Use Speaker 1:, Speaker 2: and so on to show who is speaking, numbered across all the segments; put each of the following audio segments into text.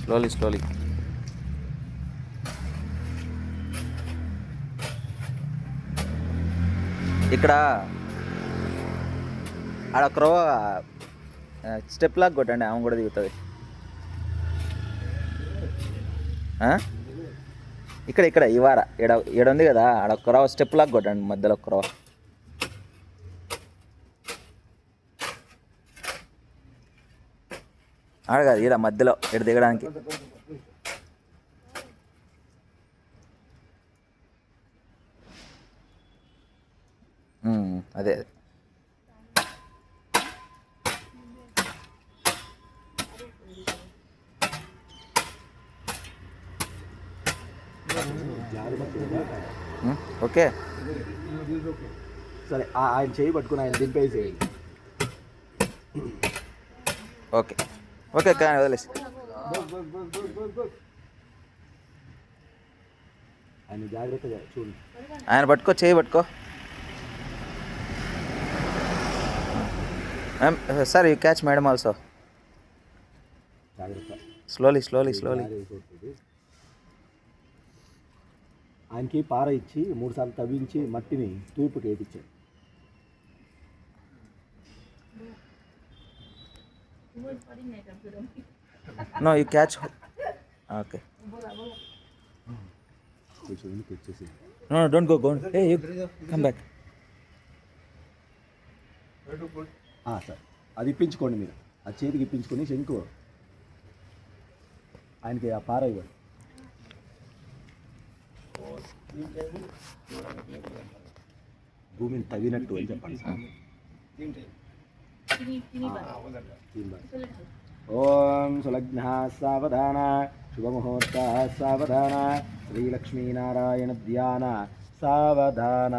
Speaker 1: Slowly, slowly. ఇక్కడ ఆడ క్రో step లాగా కొట్టండి, ఆమె కూడా దిగుతుంది. ఇక్కడ ఇక్కడ ఈ వార ఏడ ఉంది కదా, ఆడ క్రో స్టెప్ లాగా కొట్టండి, మధ్యలో క్రో. ఆడ కాదు, ఈడ మధ్యలో ఈడ దిగడానికి. అదే ఓకే.
Speaker 2: సరే, ఆయన చేయి పట్టుకుని ఆయన దింపేసి.
Speaker 1: ఓకే ఓకే, కానీ వదిలేసి
Speaker 2: ఆయన జాగ్రత్తగా చూడు.
Speaker 1: ఆయన పట్టుకో, చేయి పట్టుకో. Sir you catch madam also.
Speaker 2: జాగ్రత్త.
Speaker 1: Slowly slowly slowly.
Speaker 2: ఆయనకి పార ఇచ్చి 3 సార్లు తవ్వించి మట్టిని తూర్పుకి వేయించాడు.
Speaker 1: No you catch. Okay. No don't go hey you come back.
Speaker 2: Sir, అది ఇప్పించుకోండి మీరు. ఆ చేతికి ఇప్పించుకొని శంకు ఆయనకి ఆ పార ఇవ్వండి. భూమిని తవ్వినట్టు అని చెప్పండి సార్. ఓం సులగ్న సావధాన శుభముహూర్త సావధాన శ్రీలక్ష్మీనారాయణ ధ్యాన సావధాన.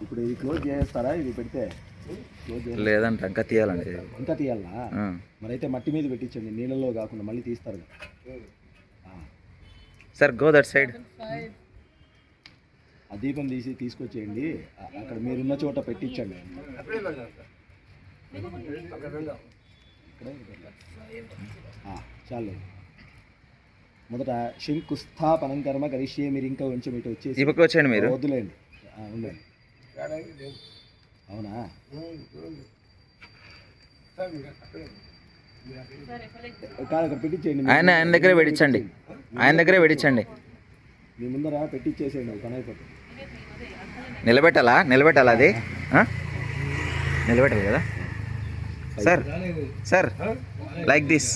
Speaker 2: ఇప్పుడు ఇది క్లోజ్ చేస్తారా? ఇది పెడితే
Speaker 1: లేదంటే ఇంకా తీయాలండి.
Speaker 2: ఇంకా తీయాలనా? మరైతే మట్టి మీద పెట్టించండి, నీళ్ళలో కాకుండా. మళ్ళీ తీస్తారు.
Speaker 1: Sir go that side.
Speaker 2: ఆ దీపం తీసుకొచ్చేయండి, అక్కడ మీరున్న చోట పెట్టించండి. చాలు. మొదట శంకుస్థాపనం కర్మ కరిష్యే. మీరు ఇంకా కొంచెం ఇటు వచ్చేసి
Speaker 1: వచ్చేయండి. మీరు
Speaker 2: వద్దులేండి, ఉండండి. అవునా? కాదు, అక్కడ పెట్టించేయండి.
Speaker 1: ఆయన దగ్గరే పెట్టించండి, ఆయన దగ్గరే పెట్టించండి.
Speaker 2: మీ ముందర పెట్టించేసేయండి, పని అయిపోతుంది.
Speaker 1: నిలబెట్టాలా అది నిలబెట్టాలి కదా sir. Sir like this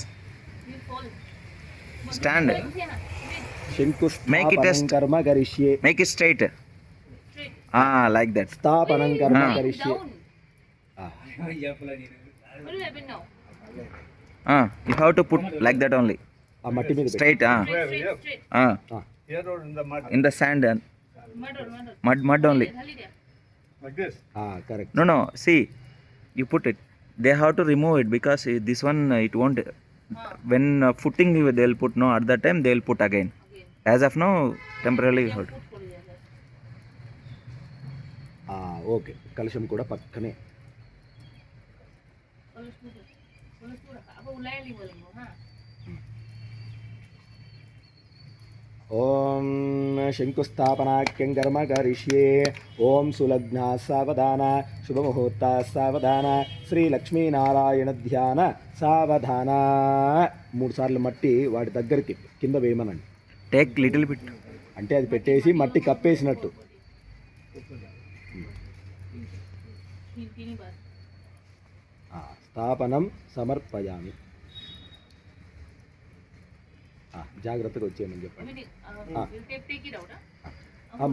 Speaker 1: stand. Make it
Speaker 2: కర్మ కరిష్యే.
Speaker 1: Make it straight. Like that.
Speaker 2: స్థాపనం కర్మ కరిష్యే.
Speaker 1: You have to put like that only.
Speaker 2: మట్టి మీద
Speaker 1: straight. In the sand and mud only.
Speaker 2: Like this. Correct.
Speaker 1: No, see, you put it. They have to remove it because this one it won't. When footing they'll put, no, at that time they'll put again. As of now, temporarily hold.
Speaker 2: Okay. కలశం కూడా పక్కనే. ఓం శంకుస్థాపనాఖ్యం కర్మ కరిష్యే. ఓం సులగ్న సావధాన శుభముహూర్త సావధాన శ్రీలక్ష్మీనారాయణ ధ్యాన సావధాన. 3 సార్లు మట్టి వాటి దగ్గరికి కింద వేయమనండి.
Speaker 1: టేక్ లిటిల్ బిట్
Speaker 2: అంటే అది పెట్టేసి మట్టి కప్పేసినట్టు. స్థాపనం సమర్పయామి. జాగ్రత్తగా వచ్చేయమని చెప్పండి.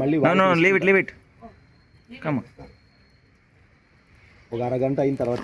Speaker 2: మళ్ళీ
Speaker 1: లీవ్ ఇట్. కమ్.
Speaker 2: ఒక అరగంట అయిన తర్వాత